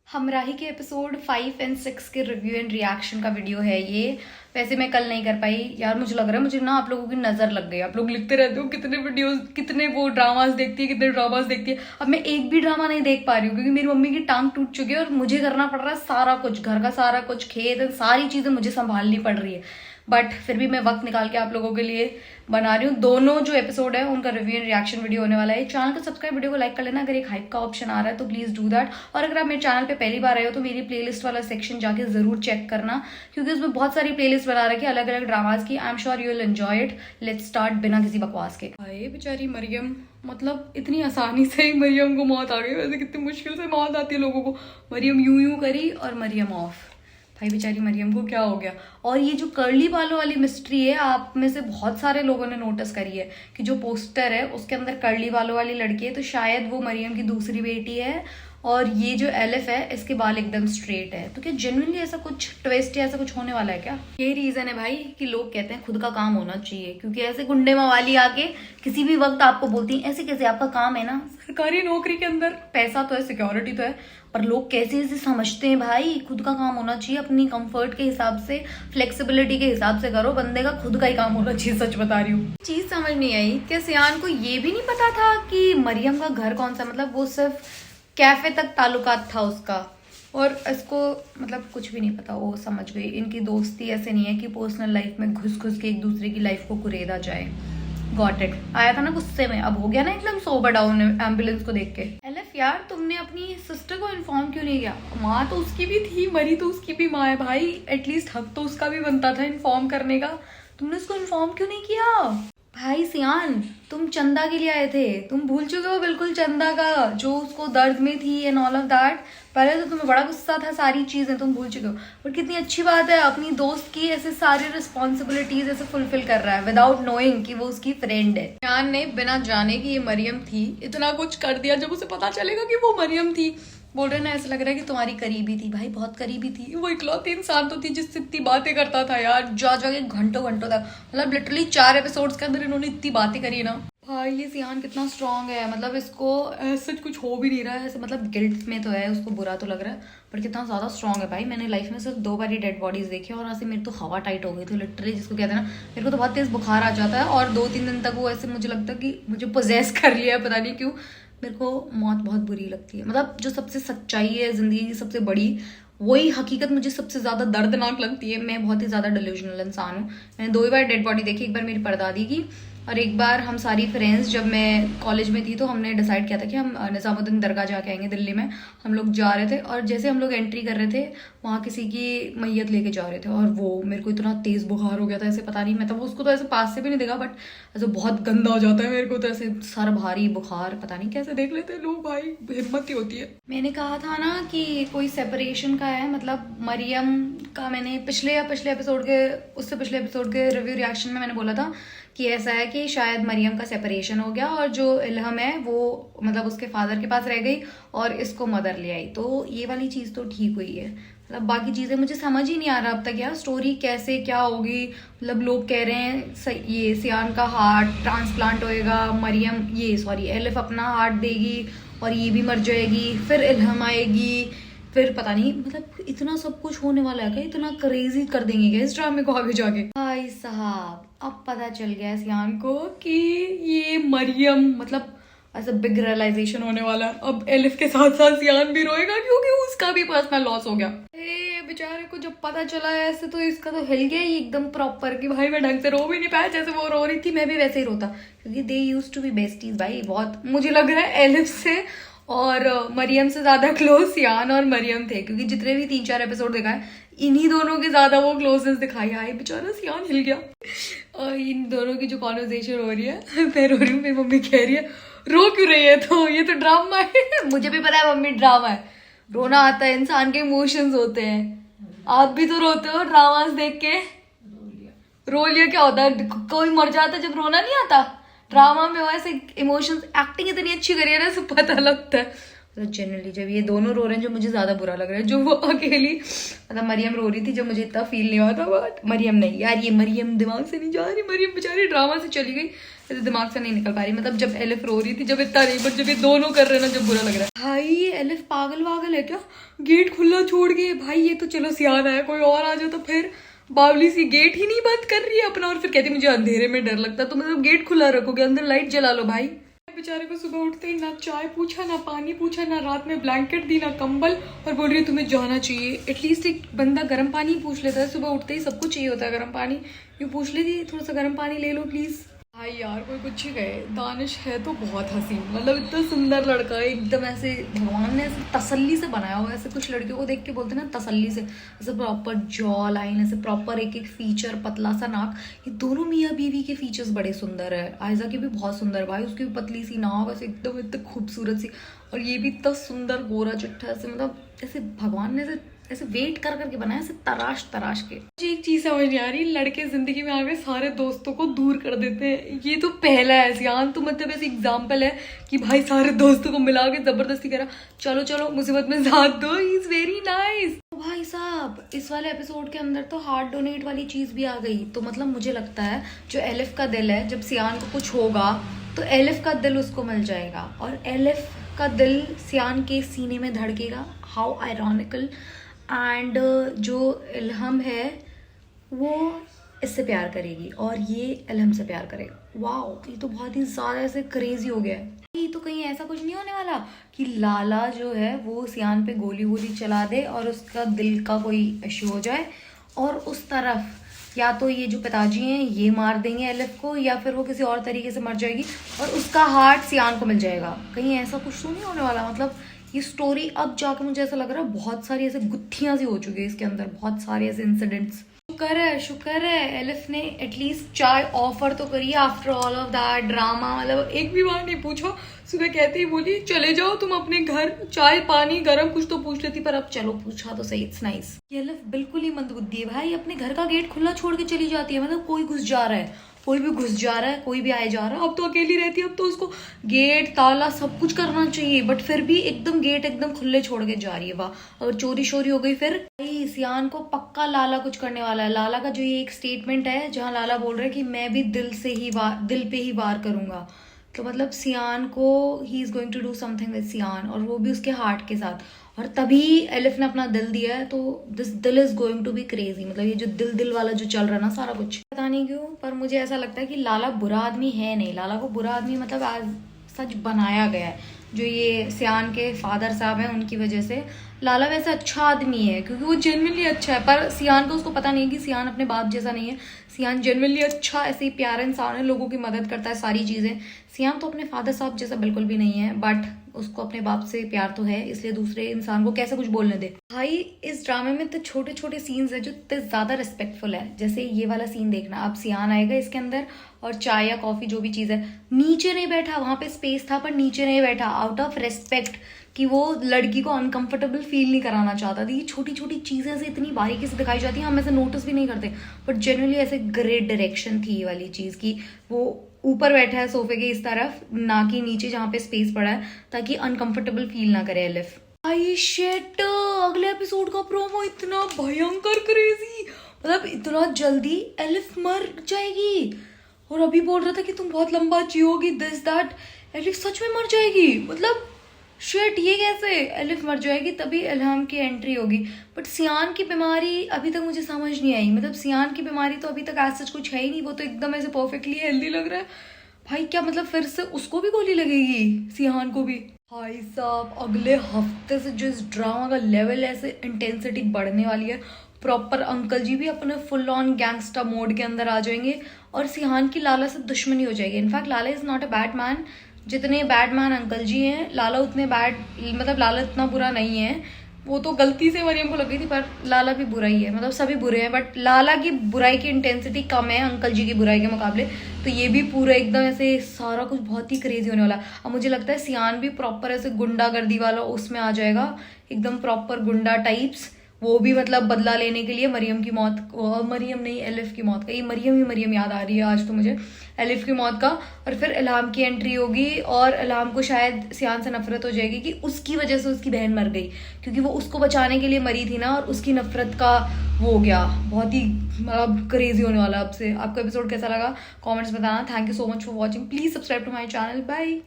हमराही के episode 5 and 6 के review and reaction का वीडियो है ये। वैसे मैं कल नहीं कर पाई यार, मुझे लग रहा है मुझे ना आप लोगों की नजर लग गई। आप लोग लिखते रहते हो कितने वीडियोस, कितने वो ड्रामास देखती है, कितने ड्रामास देखती है। अब मैं एक भी ड्रामा नहीं देख पा रही हूँ क्योंकि मेरी मम्मी की टांग टूट चुकी है और मुझे करना पड़ रहा है सारा कुछ, घर का सारा कुछ, खेत, सारी चीजें मुझे संभालनी पड़ रही है। बट फिर भी मैं वक्त निकाल के आप लोगों के लिए बना रही हूँ। दोनों जो एपिसोड है उनका रिव्यू एंड रिएक्शन वीडियो होने वाला है। चैनल को सब्सक्राइब, वीडियो को लाइक कर लेना। अगर एक हाइप का ऑप्शन आ रहा है तो प्लीज डू दैट। और अगर आप मेरे चैनल पे पहली बार आए हो तो मेरी प्लेलिस्ट वाला सेक्शन जाके जरूर चेक करना क्योंकि उसमें बहुत सारी प्लेलिस्ट बना रखी है अलग अलग ड्रामाज की। I am sure you will enjoy it. Let's start बिना किसी बकवास के। हाय बेचारी मरियम, मतलब इतनी आसानी से ही मरियम को मौत आ गई। वैसे कितनी मुश्किल से मौत आती है लोगों को। मरियम यूं यूं करी और मरियम ऑफ। भाई बेचारी मरियम को क्या हो गया। और ये जो कर्ली बालों वाली मिस्ट्री है, आप में से बहुत सारे लोगों ने नोटिस करी है कि जो पोस्टर है उसके अंदर कर्ली बालों वाली लड़की है तो शायद वो मरियम की दूसरी बेटी है। और ये जो एलिफ है इसके बाल एकदम स्ट्रेट है। तो क्या जेन्युइनली ऐसा कुछ ट्विस्ट या ऐसा कुछ होने वाला है क्या? ये रीजन है भाई कि लोग कहते हैं खुद का काम होना चाहिए, क्योंकि ऐसे गुंडे मवाली आके किसी भी वक्त आपको बोलती हैं ऐसे कैसे, आपका काम है ना सरकारी नौकरी के अंदर, पैसा तो है, सिक्योरिटी तो है, पर लोग कैसे ऐसे समझते हैं। भाई खुद का काम होना चाहिए, अपनी कंफर्ट के हिसाब से, फ्लेक्सिबिलिटी के हिसाब से करो। बंदे का खुद का ही काम होना चाहिए। सच बता रही हूँ। चीज समझ नहीं आई, क्या सियान को ये भी नहीं पता था कि मरियम का घर कौन सा, मतलब वो सिर्फ कैफे तक ताल्लुकात था उसका और इसको मतलब कुछ भी नहीं पता। वो समझ गई इनकी दोस्ती ऐसे नहीं है कि पर्सनल लाइफ में घुस घुस के एक दूसरे की लाइफ को कुरेदा जाए। Got it. आया था ना गुस्से में, अब हो गया ना एकदम सोबर डाउन एम्बुलेंस को देख के। एलिफ यार, तुमने अपनी सिस्टर को इन्फॉर्म क्यों नहीं किया? माँ तो उसकी भी थी, मरी तो उसकी भी माँ है भाई, एटलीस्ट हक तो उसका भी बनता था इन्फॉर्म करने का। तुमने उसको इन्फॉर्म क्यों नहीं किया? भाई सियान, तुम चंदा के लिए आए थे, तुम भूल चुके हो बिल्कुल चंदा का, जो उसको दर्द में थी एंड ऑल ऑफ दैट। पहले तो तुम्हें बड़ा गुस्सा था, सारी चीजें तुम भूल चुके हो। और कितनी अच्छी बात है, अपनी दोस्त की ऐसे सारी रिस्पॉन्सिबिलिटीज ऐसे फुलफिल कर रहा है विदाउट नोइंग कि वो उसकी फ्रेंड है। सियान ने बिना जाने कि ये मरियम थी इतना कुछ कर दिया। जब उसे पता चलेगा कि वो मरियम थी, बोल रहे ना ऐसा लग रहा है कि तुम्हारी करीबी थी। भाई बहुत करीबी थी, वो इकलौती इंसान तो थी जिससे इतनी बातें करता था यार, जा जाके घंटों घंटों तक। मतलब लिटरली 4 एपिसोड्स के अंदर इन्होंने इतनी बातें करी ना। भाई ये सियान कितना स्ट्रांग है, मतलब इसको सच कुछ हो भी नहीं रहा है ऐसे, मतलब गिल्ट में तो है, उसको बुरा तो लग रहा है, पर कितना ज्यादा स्ट्रांग है भाई। मैंने लाइफ में सिर्फ 2 बार ही डेड बॉडीज देखी और ऐसे मेरी तो हवा टाइट हो गई थी लिटरली, जिसको कहते हैं ना। मेरे को तो बहुत तेज बुखार आ जाता है और 2-3 दिन तक वो ऐसे मुझे लगता है कि मुझे पोजेस कर लिया है, पता नहीं क्यों। मेरे को मौत बहुत बुरी लगती है, मतलब जो सबसे सच्चाई है जिंदगी की सबसे बड़ी, वही हकीकत मुझे सबसे ज्यादा दर्दनाक लगती है। मैं बहुत ही ज्यादा डिल्यूजनल इंसान हूँ। मैंने 2 ही बार डेड बॉडी देखी, एक बार मेरी परदादी की और एक बार हम सारी फ्रेंड्स, जब मैं कॉलेज में थी तो हमने डिसाइड किया था कि हम निजामुद्दीन दरगाह जाके आएंगे दिल्ली में। हम लोग जा रहे थे और जैसे हम लोग एंट्री कर रहे थे वहाँ किसी की मैयत लेके जा रहे थे और वो मेरे को इतना तेज बुखार हो गया था, ऐसे पता नहीं, मैं तो उसको तो ऐसे पास से भी नहीं देखा, बट ऐसे बहुत गंदा हो जाता है मेरे को तो, ऐसे सर भारी बुखार, पता नहीं कैसे देख लेते हैं लोग भाई, हिम्मत ही होती है। मैंने कहा था ना कि कोई सेपरेशन का है, मतलब मरियम का मैंने पिछले एपिसोड के, उससे पिछले एपिसोड के रिव्यू रिएक्शन में मैंने बोला था कि ऐसा है कि शायद मरियम का सेपरेशन हो गया और जो इल्हम है वो मतलब उसके फादर के पास रह गई और इसको मदर ले आई। तो ये वाली चीज़ तो ठीक हुई है, मतलब बाकी चीज़ें मुझे समझ ही नहीं आ रहा अब तक यार, स्टोरी कैसे क्या होगी। मतलब लोग कह रहे हैं ये सियान का हार्ट ट्रांसप्लांट होएगा, मरियम ये सॉरी एलिफ अपना हार्ट देगी और ये भी मर जाएगी, फिर इल्हम आएगी, फिर पता नहीं, मतलब इतना सब कुछ होने वाला है क्या? इतना क्रेजी कर देंगे क्या इस ड्रामे को आगे जाके? भाई साहब अब पता चल गया है सियान को कि ये मरियम, मतलब ऐसा बिग रियलाइजेशन होने वाला है। अब एलिफ के साथ साथ सियान भी रोएगा क्योंकि उसका भी पर्सनल लॉस हो गया। बेचारे को जब पता चला है ऐसे तो इसका तो हिल गया ही एकदम प्रॉपर कि भाई मैं ढंग से रो भी नहीं पाया, जैसे वो रो रही थी मैं भी वैसे ही रोता, क्योंकि they used to be besties भाई। बहुत मुझे लग रहा है एलिफ से और मरियम से ज्यादा क्लोज सियान और मरियम थे, क्योंकि जितने भी 3-4 एपिसोड देखा है इन्हीं दोनों के ज्यादा वो क्लोजनेस दिखाई। हाय बेचारा सियान हिल गया। और इन दोनों की जो कॉन्वर्सेशन हो रही है मैं रो रही हूँ, मेरी मम्मी कह रही है रो क्यों रही है, तो ये तो ड्रामा है। मुझे भी पता है मम्मी ड्रामा है, रोना आता है, इंसान के इमोशंस होते हैं। आप भी तो रोते हो ड्रामास देख के? रो लिया क्या होता है, कोई मर जाता है जब रोना नहीं आता? ड्रामा में वैसे इमोशंस, एक्टिंग इतनी अच्छी करी है ना, सब पता लगता है। मतलब जनरली जब ये दोनों रो रहे हैं जो मुझे ज्यादा बुरा लग रहा है, जो वो अकेली मतलब मरियम रो रही थी जब मुझे इतना फील नहीं हुआ था, बट मरियम नहीं यार, ये मरियम दिमाग से नहीं जा रही, मरियम बेचारी ड्रामा से चली गई, ऐसे दिमाग से नहीं निकल पा रही। मतलब जब एलिफ रो रही थी जब इतना नहीं, बट जब ये दोनों कर रहे हैं ना जब बुरा लग रहा है। भाई ये एलिफ पागल वागल है क्या, गेट खुला छोड़ के? भाई ये तो चलो सियान है, कोई और आ जाए तो फिर बावली सी गेट ही नहीं बंद कर रही है अपना, और फिर कहती मुझे अंधेरे में डर लगता है, तो मतलब गेट खुला रखोगे, अंदर लाइट जला लो भाई। बेचारे को सुबह उठते ही ना चाय पूछा, ना पानी पूछा, ना रात में ब्लैंकेट दी, ना कंबल, और बोल रही है तुम्हें जाना चाहिए। एटलीस्ट एक बंदा गर्म पानी पूछ लेता है, सुबह उठते ही सबको चाहिए होता है गर्म पानी, यूँ पूछ लेती थोड़ा सा गर्म पानी ले लो प्लीज। भाई यार कोई कुछ ही कहे, दानिश है तो बहुत हसीन, मतलब इतना सुंदर लड़का है एकदम, ऐसे भगवान ने ऐसे तसल्ली से बनाया हुआ है। ऐसे कुछ लड़कियों को देख के बोलते हैं ना तसल्ली से, ऐसे प्रॉपर जॉ लाइन, ऐसे प्रॉपर एक एक फीचर, पतला सा नाक। ये दोनों मियाँ बीवी के फीचर्स बड़े सुंदर है। आयजा की भी बहुत सुंदर भाई, उसकी भी पतली सी नाक, ऐसे एकदम इतनी खूबसूरत सी, और ये भी इतना सुंदर गोरा चिट्ठा, ऐसे मतलब ऐसे भगवान ने ऐसे वेट कर करके बनाया, ऐसे तराश तराश के। मुझे एक चीज समझ नहीं आ रही, लड़के जिंदगी में आगे सारे दोस्तों को दूर कर देते हैं। ये तो पहला है सियान, तो मतलब ऐसे एग्जाम्पल है कि भाई सारे दोस्तों को मिला के जबरदस्ती करा, चलो चलो मुसीबत में साथ दो, ही इज वेरी नाइस। भाई साहब इस वाले एपिसोड के अंदर तो हार्ट डोनेट वाली चीज भी आ गई, तो मतलब मुझे लगता है जो एलिफ का दिल है, जब सियान को कुछ होगा तो एलिफ का दिल उसको मिल जाएगा, और एलिफ का दिल सियान के सीने में धड़केगा। How ironical. एंड जो इल्हम है वो इससे प्यार करेगी और ये इल्हम से प्यार करेगा। वाओ, ये तो बहुत ही ज़्यादा ऐसे क्रेजी हो गया है। ये तो कहीं ऐसा कुछ नहीं होने वाला कि लाला जो है वो सियान पे गोली वोली चला दे और उसका दिल का कोई इशू हो जाए, और उस तरफ या तो ये जो पिताजी हैं ये मार देंगे एलिफ को, या फिर वो किसी और तरीके से मर जाएगी और उसका हार्ट सियान को मिल जाएगा। कहीं ऐसा कुछ तो नहीं होने वाला। मतलब ये स्टोरी अब जाकर मुझे ऐसा लग रहा है बहुत सारी ऐसे गुत्थियां सी हो चुकी है इसके अंदर, बहुत सारे ऐसे इंसिडेंट्स। शुक्र है एलिफ ने एटलीस्ट चाय ऑफर तो करी after all of that drama. मतलब एक भी बार नहीं पूछा, सुबह कहते ही बोली चले जाओ तुम अपने घर, चाय पानी गरम कुछ तो पूछ लेती, पर अब चलो पूछा तो सही, इट्स नाइस। ये एलिफ बिल्कुल ही मंदबुद्धि है भाई, अपने घर का गेट खुला छोड़ के चली जाती है। मतलब कोई घुस जा रहा है, कोई भी घुस जा रहा है, कोई भी आए जा रहा है, अब तो अकेली रहती है, अब तो उसको गेट ताला सब कुछ करना चाहिए, बट फिर भी एकदम गेट एकदम खुले छोड़ के जा रही है। वाह, अगर चोरी शोरी हो गई फिर सियान को पक्का लाला कुछ करने वाला है। लाला का जो ये एक स्टेटमेंट है जहां लाला बोल रहा है कि मैं भी दिल पे ही वार करूंगा, तो मतलब सियान को ही is going to do something with Siyan, और वो भी उसके हार्ट के साथ। और तभी एलिफ ने अपना दिल दिया है, तो this deal is going to be crazy. मतलब ये जो दिल वाला जो चल रहा है ना सारा कुछ, पता नहीं क्यों पर मुझे ऐसा लगता है कि लाला बुरा आदमी है नहीं। लाला को बुरा आदमी मतलब आज सच बनाया गया है, जो ये सियान के फादर साहब हैं उनकी वजह से। लाला वैसे अच्छा आदमी है क्योंकि वो जेन्युइनली अच्छा है, पर सियान को उसको पता नहीं है कि सियान अपने बाप जैसा नहीं है। सियान जेन्युइनली अच्छा ऐसे ही प्यारा इंसान है, लोगों की मदद करता है, सारी चीजें। सियान तो अपने फादर साहब जैसा बिल्कुल भी नहीं है, बट उसको अपने बाप से प्यार तो है, इसलिए दूसरे इंसान को कैसे कुछ बोलने दे। भाई इस ड्रामे में तो छोटे छोटे सीन्स है जो इतने ज्यादा रिस्पेक्टफुल है। जैसे ये वाला सीन देखना, अब सियान आएगा इसके अंदर और चाय या कॉफी जो भी चीज है, नीचे नहीं बैठा, वहां पे स्पेस था पर नीचे नहीं बैठा, आउट ऑफ रेस्पेक्ट कि वो लड़की को अनकंफर्टेबल फील नहीं कराना चाहता था। ये छोटी छोटी चीजें ऐसे इतनी बारीकी से दिखाई जाती हैं, हम ऐसे नोटिस भी नहीं करते, बट जनरली ऐसे ग्रेट डायरेक्शन थी ये वाली चीज की। वो ऊपर बैठा है सोफे के इस तरफ, ना कि नीचे जहाँ पे स्पेस पड़ा है, ताकि अनकंफर्टेबल फील ना करे एलिफ। आई शिट, अगले एपिसोड का प्रोमो इतना भयंकर क्रेजी, मतलब इतना जल्दी एलिफ मर जाएगी, और अभी बोल रहा था कि तुम बहुत लंबा जियोगी, दिस दैट, एलिफ सच में मर जाएगी। मतलब शिट, ये कैसे एलिफ मर जाएगी, तभी इल्हम की एंट्री होगी। बट सियान की बीमारी अभी तक मुझे समझ नहीं आई। मतलब सियान की बीमारी तो अभी तक ऐसा कुछ है ही नहीं, वो तो एकदम ऐसे परफेक्टली हेल्दी लग रहा है। भाई क्या मतलब फिर से उसको भी गोली लगेगी, सियान को भी? भाई साहब अगले हफ्ते से जो इस ड्रामा का लेवल ऐसे इंटेंसिटी बढ़ने वाली है, प्रॉपर अंकल जी भी अपने फुल ऑन गैंगस्टर मोड के अंदर आ जाएंगे, और सियान की लाला से दुश्मनी हो जाएगी। In fact Lala is not a bad man, जितने बैड मैन अंकल जी हैं, लाला उतने बैड, मतलब लाला इतना बुरा नहीं है। वो तो गलती से मरियम को लग गई थी, पर लाला भी बुरा ही है, मतलब सभी बुरे हैं, बट लाला की बुराई की इंटेंसिटी कम है अंकल जी की बुराई के मुकाबले। तो ये भी पूरा एकदम ऐसे सारा कुछ बहुत ही क्रेजी होने वाला। अब मुझे लगता है सियान भी प्रॉपर ऐसे गुंडागर्दी वाला उसमें आ जाएगा, एकदम प्रॉपर गुंडा टाइप्स, वो भी मतलब बदला लेने के लिए मरियम की मौत, मरियम नहीं एलिफ की मौत का, ये मरियम ही मरियम याद आ रही है आज तो मुझे, एलिफ की मौत का। और फिर इल्हाम की एंट्री होगी और इल्हाम को शायद सियान से नफरत हो जाएगी कि उसकी वजह से उसकी बहन मर गई, क्योंकि वो उसको बचाने के लिए मरी थी ना, और उसकी नफरत का वो हो गया। बहुत ही मतलब क्रेजी होने वाला। अब से आपको एपिसोड कैसा लगा कमेंट्स बताना। Thank you so much for watching, please subscribe to my channel, bye.